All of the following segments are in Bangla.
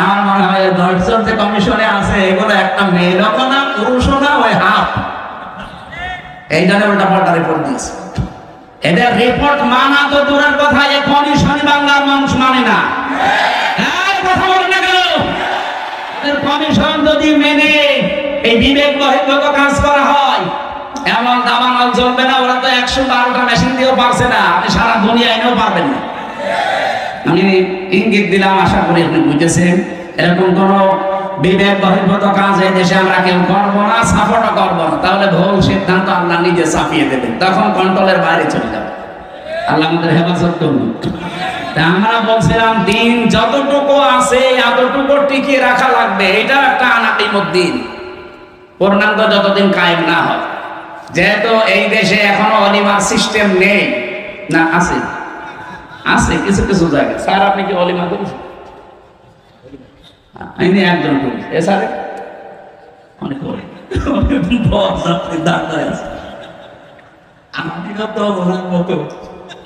আমার মনে হয় 10 জন যে কমিশনে আছে এগুলো একটা মেয়েরও না পুরুষও না, ওই হাফ। এই জন্য উল্টা পাল্টা রিপোর্ট দিয়েছে। এদের রিপোর্ট মানা তো দূরের কথা, এই কমিশন বাংলার মানুষ মানে না। কথা বলেন না কেন? এদের কমিশন যদি মেনে এই বিবেক বহির্ভূত কাজ করা হয়, এমন দাবানল চলবে না। ওরা তো 112টা মেশিন দিয়েও পারছে না, আপনি সারা দুনিয়া এনেও পারবেন না। আমি ইঙ্গিত দিলাম, আশা করি আপনি বুঝেছেন। এরকম কোন বিবেক বহির্ভূত কাজ এই দেশে আমরা কেউ করবো না, সাপোর্টও করবো না। তাহলে ভুল সিদ্ধান্ত আল্লাহ নিজে চাপিয়ে দেবেন, তখন কন্ট্রোলের বাইরে চলে যাবে। আল্লাহ আমাদের হেফাজত করুন। আমরা বলছিলাম দিন যতটুকু আছে এতটুকু টিকিয়ে রাখা লাগবে। এটা একটা আনাকিমুদ্দিন, পূর্ণাঙ্গ যতদিন কায়েম না হয়। যেহেতু এই দেশে এখনো অলিমার সিস্টেম নেই, না আছে আছে কিছু কিছু জায়গায়। স্যার আপনি কি অলিমা করেছেন? আমি একজন করি, এছাড়া অনেক করি।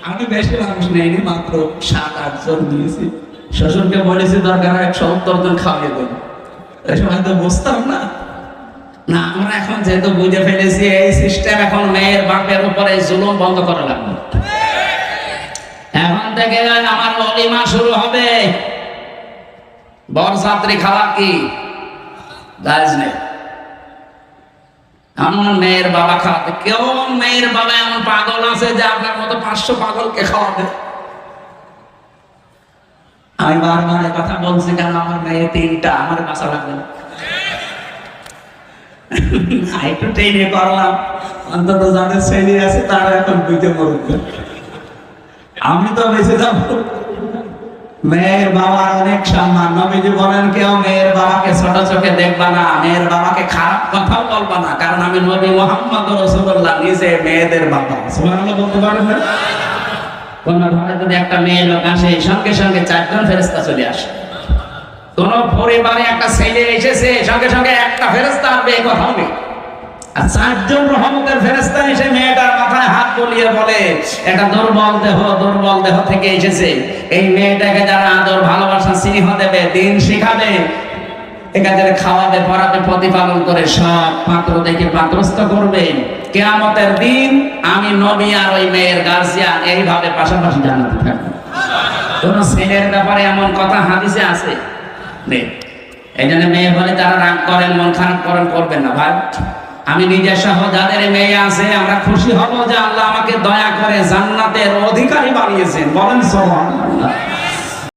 আমি বেশি মানুষ নেইনি, মাত্র 7-8 জন দিয়েছি। শ্বশুরকে বলেছি দরকার 170 জন খাওয়াই দেবো। এই সময় তো বুঝতাম না। না, আমরা এখন যেহেতু বুঝে ফেলেছি এই সিস্টেম, এখন মেয়ের বাপের উপরে জুলুম বন্ধ করা লাগবে। এখন থেকে আমার অলিমা শুরু হবে। বরযাত্রী খাওয়া কি জায়েজ নেই। আমার মেয়ের বাবা খাওয়াতে, কেউ মেয়ের বাবা এমন পাগল আছে যে আপনার মতো 500 পাগলকে খাওয়াবে? আমি বারবার কথা বলছি, কেন আমার মেয়ে 3টা, আমার বাসা লাগবে না। একটু ট্রেনে করলাম, অন্তত যাদের ছেলে আছে তারা এখন বুঝতে পারবে। আমি তো বেঁচে যাব। মেয়ের বাবার অনেক সম্মান। নবীজি বলেন কেউ মেয়ের বাবাকে ছোট চোখে দেখবা না, মেয়ের বাবাকে খারাপ কথাও বলবা না, কারণ আমি নবী মুহাম্মদ রাসূলুল্লাহ নিজে মেয়েদের বাবা। সুবহানাল্লাহ বলতে পারেন না? কোন ঘরে যদি একটা মেয়ে লোক আসে, সঙ্গে সঙ্গে 4 জন ফেরেশতা চলে আসে। কোন পরিবারে একটা ছেলে এসেছে, সঙ্গে সঙ্গে একটা ফেরেশতা আসবে, এই কথা হবে। আর 4 জন রহমতের ফেরেশতা এসে মেয়েটার মাথায় হাত বুলিয়ে বলে, এটা দুর্বল দেহ থেকে এসেছে। এই মেয়েটাকে যারা আদর ভালোবাসা স্নেহ দেবে, দিন শিখাবে, একাদের খাওয়াবে, পড়াবে, প্রতিপালন করে সব পাত্র দেখে পাত্রস্থ করবে, কিয়ামতের দিন আমি নবী আর ওই মেয়ের গার্জিয়ান এইভাবে পাশাপাশি জান্নাতে থাকবে। কোন ছেলের ব্যাপারে এমন কথা হাদিসে আছে নেই। এই জন্য মেয়ে বলে যারা রাগ করেন, মন খারাপ করেন, করবেন না ভাই। আমি নিজের সহ যাদের মেয়ে আছে, আমরা খুশি হব যে আল্লাহ আমাকে দয়া করে জান্নাতের অধিকারী বানিয়েছেন। বলেন সুবহানাল্লাহ।